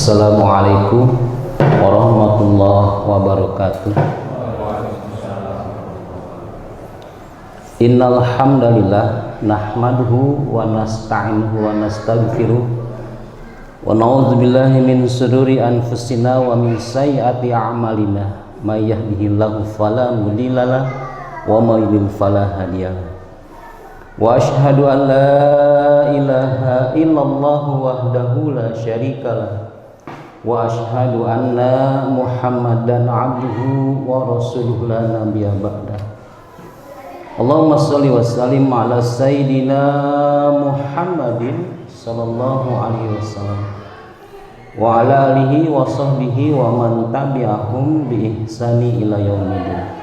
Assalamualaikum warahmatullahi wabarakatuh. Innal hamdalillah nahmaduhu wa nasta'inuhu wa nastaghfiruh wa na'udzu billahi min shururi anfusina wa min sayyiati a'malina may yahdihillahu fala mudhillalah wa may yudhlil fala hadiyalah. Wa asyhadu an la ilaha illallah wahdahu la syarikalah wa asyhadu anna Muhammadan abduhu wa rasuluhu la nabiyya ba'da. Allahumma shalli wa sallim ala sayyidina Muhammadin sallallahu alaihi wasallam wa ala alihi wa sahbihi wa man tabi'ahum bi ihsani ila yaumil.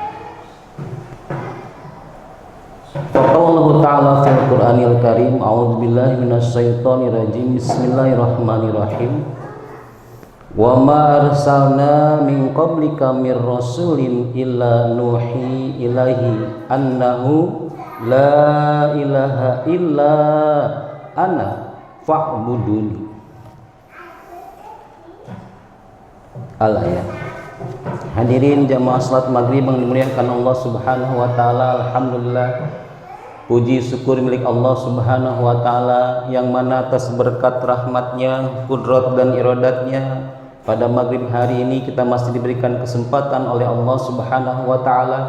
Faqala ta'ala fil Qur'anil Karim, a'udzu billahi minasy syaithanir rajim. Bismillahirrahmanirrahim. Wa ma arsalna min qablika mir rasulin illa nuhi ilaihi annahu la ilaha illa ana fa'buduni. Al-ayat. Hadirin jamaah salat maghrib yang dimuliakan Allah Subhanahu wa taala, alhamdulillah puji syukur milik Allah Subhanahu wa taala yang mana atas berkat rahmatnya, kudrat dan iradatnya pada maghrib hari ini kita masih diberikan kesempatan oleh Allah Subhanahu wa taala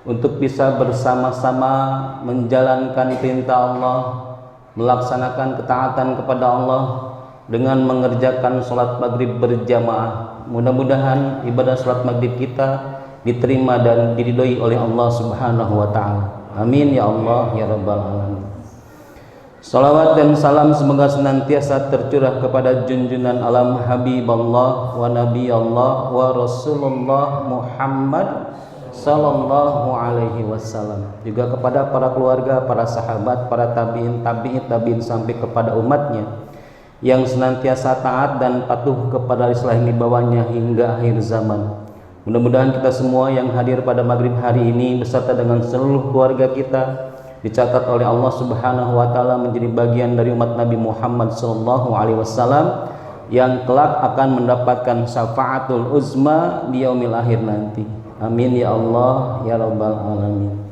untuk bisa bersama-sama menjalankan perintah Allah, melaksanakan ketaatan kepada Allah dengan mengerjakan sholat maghrib berjamaah. Mudah-mudahan ibadah sholat maghrib kita diterima dan diridhoi oleh Allah Subhanahu wa taala. Amin ya Allah ya rabbal alamin. Salawat dan salam semoga senantiasa tercurah kepada junjungan alam Habiballah wa Nabi Allah wa Rasulullah Muhammad sallallahu alaihi wasallam, juga kepada para keluarga, para sahabat, para tabi'in sampai kepada umatnya yang senantiasa taat dan patuh kepada Islam yang dibawanya hingga akhir zaman. Mudah-mudahan kita semua yang hadir pada maghrib hari ini beserta dengan seluruh keluarga kita dicatat oleh Allah Subhanahu wa taala menjadi bagian dari umat Nabi Muhammad sallallahu alaihi wasallam yang kelak akan mendapatkan syafaatul uzma di yaumil akhir nanti. Amin ya Allah ya rabbal alamin.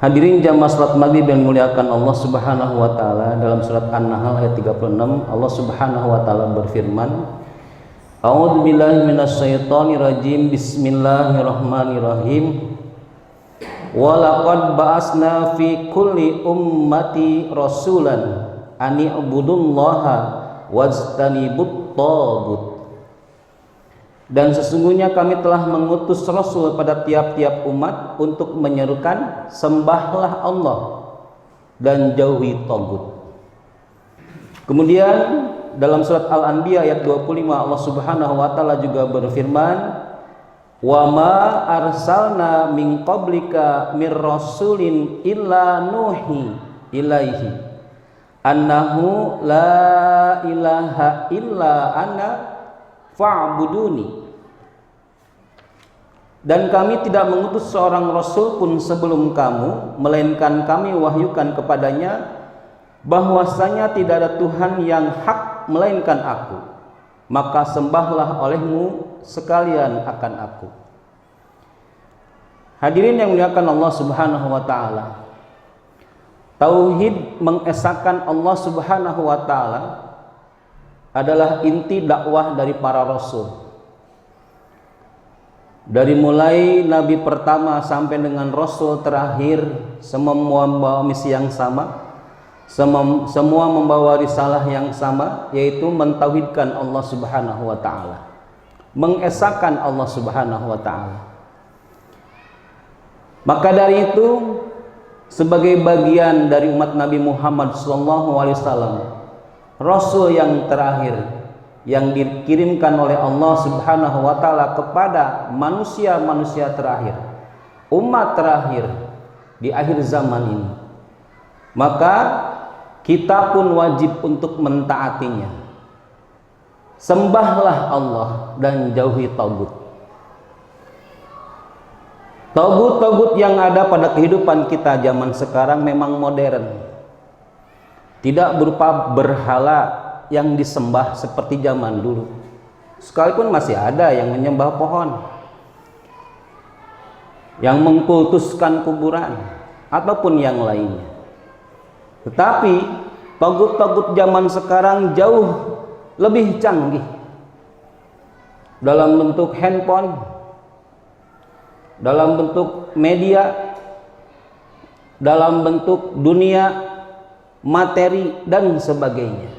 Hadirin jamaah salat maghrib yang dimuliakan Allah Subhanahu wa taala, dalam surat An-Nahl ayat 36 Allah Subhanahu wa taala berfirman, a'udzu billahi minasyaitonir rajim. Bismillahirrahmanirrahim. Wa laqad ba'asna fi kulli ummati rasulan an i'budullaha wajtanibut taghut. Dan sesungguhnya kami telah mengutus rasul pada tiap-tiap umat untuk menyerukan sembahlah Allah dan jauhi taghut. Kemudian dalam surat Al-Anbiya ayat 25 Allah Subhanahu wa taala juga berfirman, wa ma arsalna min qablika mir rasulin illa nuhi ilaihi annahu la ilaha illa ana fa'buduni. Dan kami tidak mengutus seorang rasul pun sebelum kamu, melainkan kami wahyukan kepadanya bahwasanya tidak ada Tuhan yang hak melainkan aku, maka sembahlah olehmu sekalian akan aku. Hadirin yang dimuliakan Allah Subhanahu wa taala, tauhid mengesahkan Allah Subhanahu wa taala adalah inti dakwah dari para rasul. Dari mulai nabi pertama sampai dengan rasul terakhir, semua membawa misi yang sama, semua membawa risalah yang sama, yaitu mentauhidkan Allah Subhanahu wa taala, mengesahkan Allah Subhanahu wa taala. Maka dari itu, sebagai bagian dari umat Nabi Muhammad sallallahu alaihi wasallam, rasul yang terakhir yang dikirimkan oleh Allah Subhanahu wa taala kepada manusia-manusia terakhir, umat terakhir di akhir zaman ini, maka kita pun wajib untuk mentaatinya. Sembahlah Allah dan jauhi taghut. Taghut-taghut yang ada pada kehidupan kita zaman sekarang memang modern, tidak berupa berhala yang disembah seperti zaman dulu. Sekalipun masih ada yang menyembah pohon, yang mengkultuskan kuburan ataupun yang lainnya. Tetapi togut-togut zaman sekarang jauh lebih canggih dalam bentuk handphone, dalam bentuk media, dalam bentuk dunia materi dan sebagainya.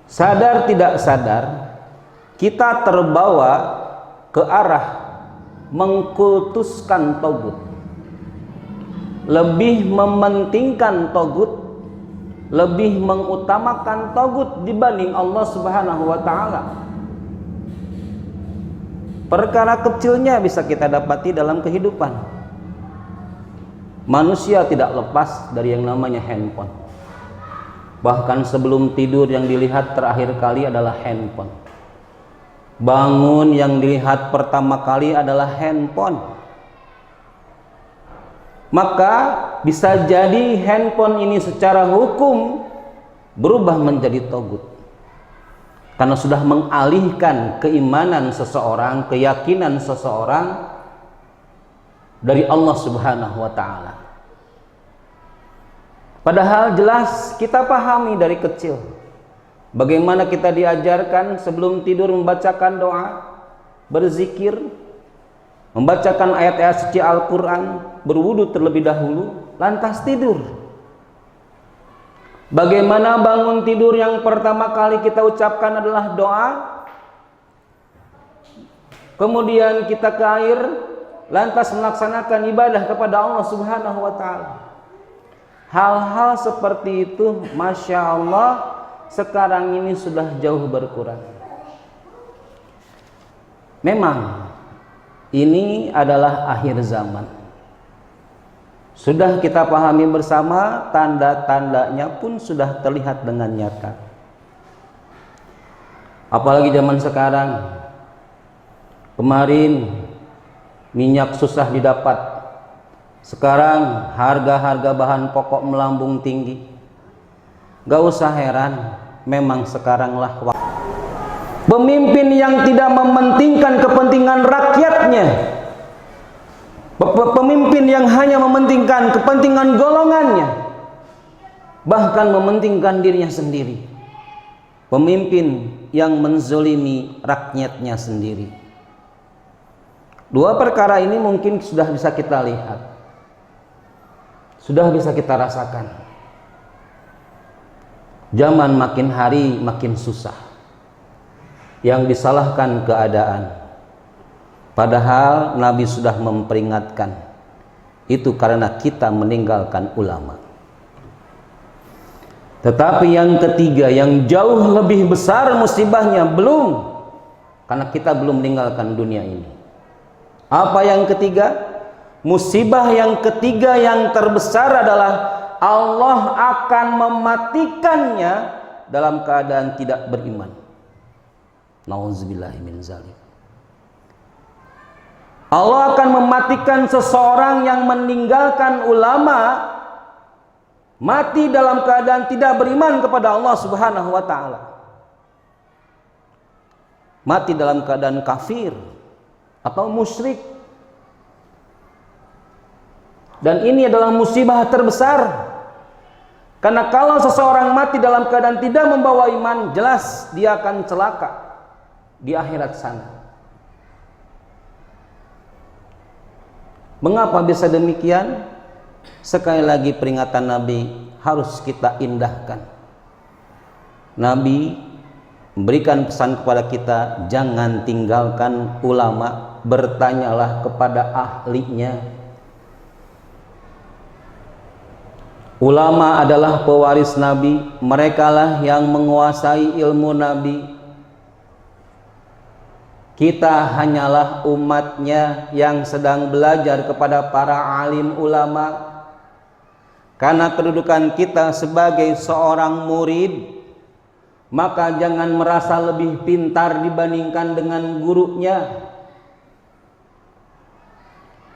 Sadar tidak sadar kita terbawa ke arah mengkultuskan togut, lebih mementingkan togut, lebih mengutamakan togut dibanding Allah Subhanahu wa ta'ala. Perkara kecilnya bisa kita dapati dalam kehidupan. Manusia tidak lepas dari yang namanya handphone. Bahkan sebelum tidur yang dilihat terakhir kali adalah handphone. Bangun yang dilihat pertama kali adalah handphone. Maka bisa jadi handphone ini secara hukum berubah menjadi togut, karena sudah mengalihkan keimanan seseorang, keyakinan seseorang dari Allah Subhanahu wa ta'ala. Padahal jelas kita pahami dari kecil bagaimana kita diajarkan sebelum tidur membacakan doa, berzikir, membacakan ayat-ayat suci Al-Quran, berwudu terlebih dahulu, lantas tidur. Bagaimana bangun tidur yang pertama kali kita ucapkan adalah doa, kemudian kita ke air, lantas melaksanakan ibadah kepada Allah Subhanahu wa ta'ala. Hal-hal seperti itu, Masya Allah, sekarang ini sudah jauh berkurang. Memang ini adalah akhir zaman. Sudah kita pahami bersama, tanda-tandanya pun sudah terlihat dengan nyata. Apalagi zaman sekarang. Kemarin minyak susah didapat. Sekarang harga-harga bahan pokok melambung tinggi. Gak usah heran, memang sekaranglah waktu. Pemimpin yang tidak mementingkan kepentingan rakyatnya, pemimpin yang hanya mementingkan kepentingan golongannya, bahkan mementingkan dirinya sendiri, pemimpin yang menzolimi rakyatnya sendiri. Dua perkara ini mungkin sudah bisa kita lihat, sudah bisa kita rasakan. Zaman makin hari makin susah. Yang disalahkan keadaan, padahal Nabi sudah memperingatkan. Itu karena kita meninggalkan ulama. Tetapi yang ketiga, yang jauh lebih besar musibahnya, belum, karena kita belum meninggalkan dunia ini. Apa yang ketiga? Musibah yang ketiga yang terbesar adalah Allah akan mematikannya dalam keadaan tidak beriman. Nauzubillahi min zalik. Allah akan mematikan seseorang yang meninggalkan ulama, mati dalam keadaan tidak beriman kepada Allah Subhanahu wa ta'ala, mati dalam keadaan kafir atau musyrik. Dan ini adalah musibah terbesar, karena kalau seseorang mati dalam keadaan tidak membawa iman, jelas dia akan celaka di akhirat sana. Mengapa bisa demikian? Sekali lagi peringatan Nabi harus kita indahkan. Nabi memberikan pesan kepada kita, jangan tinggalkan ulama, bertanyalah kepada ahlinya. Ulama adalah pewaris Nabi, merekalah yang menguasai ilmu Nabi. Kita hanyalah umatnya yang sedang belajar kepada para alim ulama. Karena kedudukan kita sebagai seorang murid, maka jangan merasa lebih pintar dibandingkan dengan gurunya.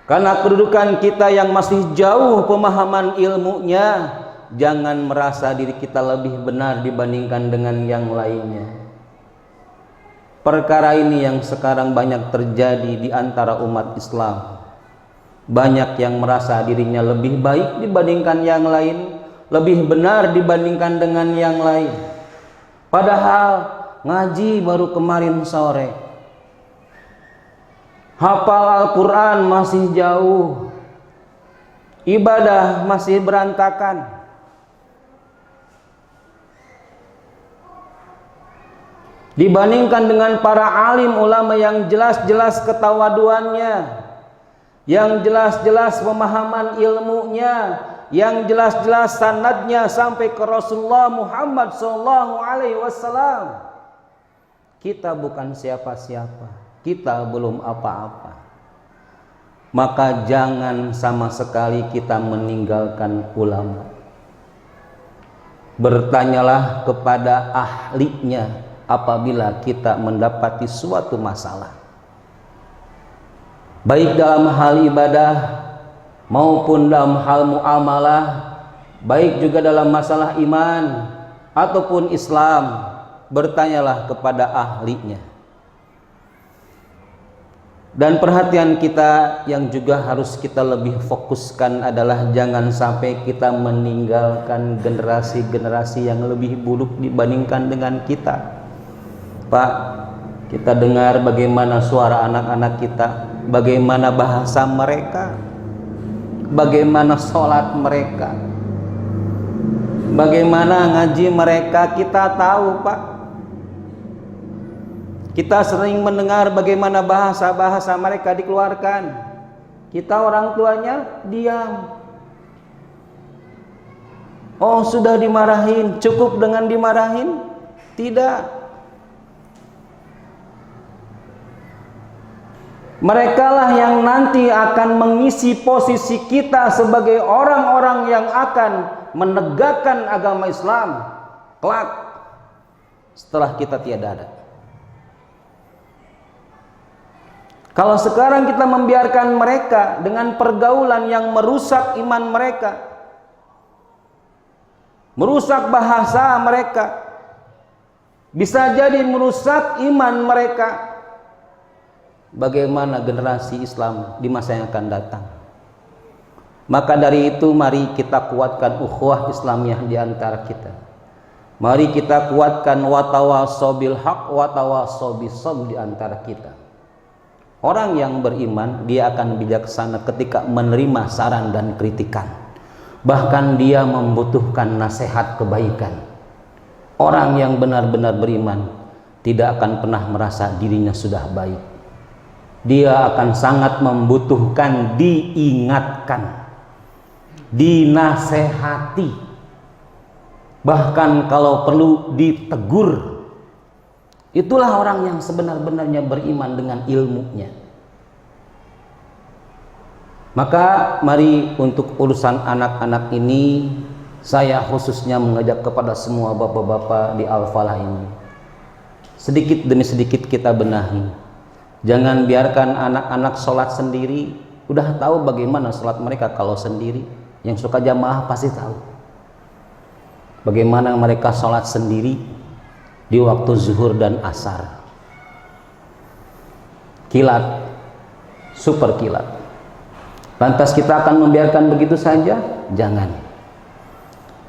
Karena kedudukan kita yang masih jauh pemahaman ilmunya, jangan merasa diri kita lebih benar dibandingkan dengan yang lainnya. Perkara ini yang sekarang banyak terjadi di antara umat Islam. Banyak yang merasa dirinya lebih baik dibandingkan yang lain, lebih benar dibandingkan dengan yang lain. Padahal ngaji baru kemarin sore, hafal Al-Quran masih jauh, ibadah masih berantakan. Dibandingkan dengan para alim ulama yang jelas-jelas ketawaduannya, yang jelas-jelas pemahaman ilmunya, yang jelas-jelas sanadnya sampai ke Rasulullah Muhammad SAW. Kita bukan siapa-siapa, kita belum apa-apa. Maka jangan sama sekali kita meninggalkan ulama. Bertanyalah kepada ahlinya apabila kita mendapati suatu masalah, baik dalam hal ibadah maupun dalam hal muamalah, baik juga dalam masalah iman ataupun Islam. Bertanyalah kepada ahlinya. Dan perhatian kita yang juga harus kita lebih fokuskan adalah jangan sampai kita meninggalkan generasi-generasi yang lebih buruk dibandingkan dengan kita. Pak, kita dengar bagaimana suara anak-anak kita, bagaimana bahasa mereka, bagaimana sholat mereka, bagaimana ngaji mereka, kita tahu Pak. Kita sering mendengar bagaimana bahasa-bahasa mereka dikeluarkan. Kita orang tuanya diam. Oh, sudah dimarahin, cukup dengan dimarahin? Tidak. Merekalah yang nanti akan mengisi posisi kita sebagai orang-orang yang akan menegakkan agama Islam kelak setelah kita tiada ada. Kalau sekarang kita membiarkan mereka dengan pergaulan yang merusak iman mereka, merusak bahasa mereka, bisa jadi merusak iman mereka, bagaimana generasi Islam di masa yang akan datang? Maka dari itu mari kita kuatkan ukhuwah Islamiyah di antara kita. Mari kita kuatkan watawasau bil haq watawasau bis sabr di antara kita. Orang yang beriman dia akan bijaksana ketika menerima saran dan kritikan. Bahkan dia membutuhkan nasihat kebaikan. Orang yang benar-benar beriman tidak akan pernah merasa dirinya sudah baik. Dia akan sangat membutuhkan diingatkan, dinasehati, bahkan kalau perlu ditegur. Itulah orang yang sebenar-benarnya beriman dengan ilmunya. Maka mari untuk urusan anak-anak ini, saya khususnya mengajak kepada semua bapak-bapak di Al-Falah ini, sedikit demi sedikit kita benahi. Jangan biarkan anak-anak sholat sendiri. Udah tahu bagaimana sholat mereka kalau sendiri. Yang suka jamaah pasti tahu bagaimana mereka sholat sendiri di waktu zuhur dan asar. Kilat, super kilat. Lantas kita akan membiarkan begitu saja? Jangan.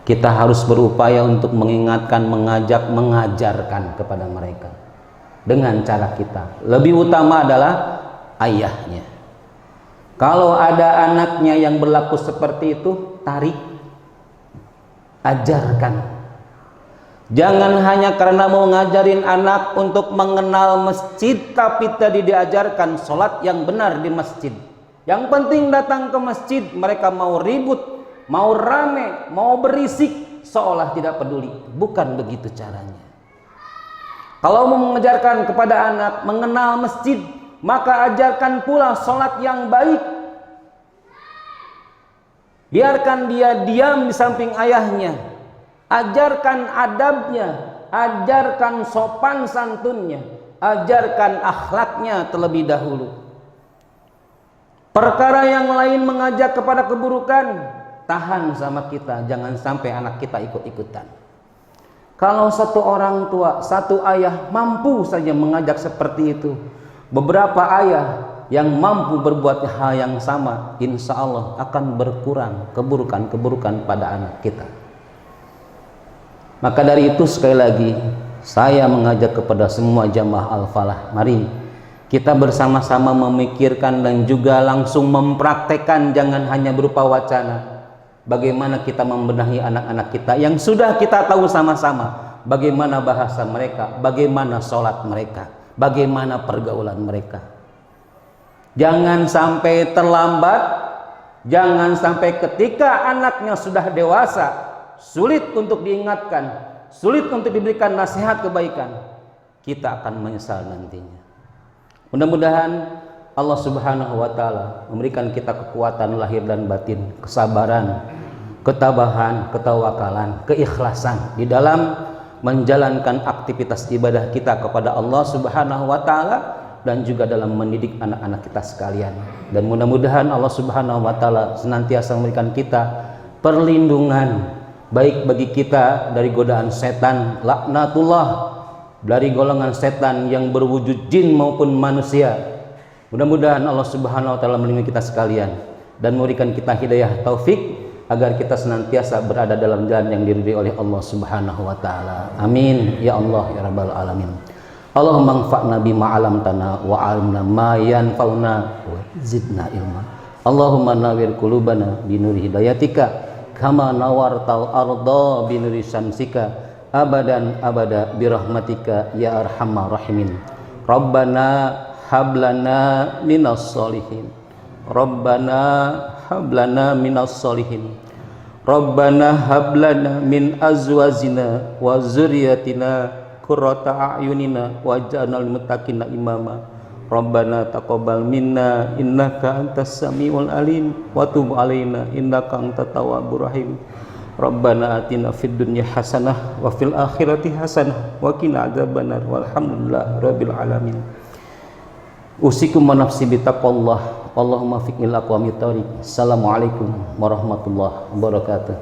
Kita harus berupaya untuk mengingatkan, mengajak, mengajarkan kepada mereka dengan cara kita. Lebih utama adalah ayahnya. Kalau ada anaknya yang berlaku seperti itu, tarik, ajarkan. Jangan hanya karena mau ngajarin anak untuk mengenal masjid, tapi tadi diajarkan sholat yang benar di masjid. Yang penting datang ke masjid, mereka mau ribut, mau rame, mau berisik, seolah tidak peduli. Bukan begitu caranya. Kalau mau mengajarkan kepada anak mengenal masjid, maka ajarkan pula sholat yang baik. Biarkan dia diam di samping ayahnya. Ajarkan adabnya, ajarkan sopan santunnya, ajarkan akhlaknya terlebih dahulu. Perkara yang lain mengajak kepada keburukan, tahan sama kita, jangan sampai anak kita ikut-ikutan. Kalau satu orang tua, satu ayah mampu saja mengajak seperti itu, beberapa ayah yang mampu berbuat hal yang sama, insya Allah akan berkurang keburukan-keburukan pada anak kita. Maka dari itu sekali lagi saya mengajak kepada semua jamaah Al-Falah, mari kita bersama-sama memikirkan dan juga langsung mempraktekkan, jangan hanya berupa wacana. Bagaimana kita membenahi anak-anak kita yang sudah kita tahu sama-sama, bagaimana bahasa mereka, bagaimana sholat mereka, bagaimana pergaulan mereka. Jangan sampai terlambat, jangan sampai ketika anaknya sudah dewasa sulit untuk diingatkan, sulit untuk diberikan nasihat kebaikan, kita akan menyesal nantinya. Mudah-mudahan Allah Subhanahu wa Ta'ala memberikan kita kekuatan lahir dan batin, kesabaran, ketabahan, ketawakalan, keikhlasan di dalam menjalankan aktivitas ibadah kita kepada Allah Subhanahu wa Ta'ala, dan juga dalam mendidik anak-anak kita sekalian. Dan mudah-mudahan Allah Subhanahu wa Ta'ala senantiasa memberikan kita perlindungan, baik bagi kita dari godaan setan, laknatullah, dari golongan setan yang berwujud jin maupun manusia. Mudah-mudahan Allah Subhanahu wa Ta'ala melindungi kita sekalian dan memberikan kita hidayah taufik agar kita senantiasa berada dalam jalan yang diridhai oleh Allah Subhanahu wa Ta'ala. Amin ya Allah ya rabbal alamin. Allahumma anfa'na bima 'allamtana wa 'allimna ma yanfa'una wa zidna ilma. Allahumma nawwir qulubana bi nuri hidayatika kama nawartal arda bi nuri syamsika abadan abada bi rahmatika ya arhamar rahimin. Rabbana hablana minas solihin, Rabbana hablana minas solihin, Rabbana hablana min azwajina wa zurriyatina qurrata a'yunina waj'alna lil muttaqina imama. Rabbana taqabbal minna innaka antas samiul alim wa tub alaina innaka antat tawwabur rahim. Rabbana atina fid dunya hasanah wa fil akhirati hasanah wa qina adzabannar walhamdulillahi rabbil alamin. Usikum wa nafsi bitaqwallah. Allahumma fiqnil aqwamit thariq. Assalamualaikum warahmatullahi wabarakatuh.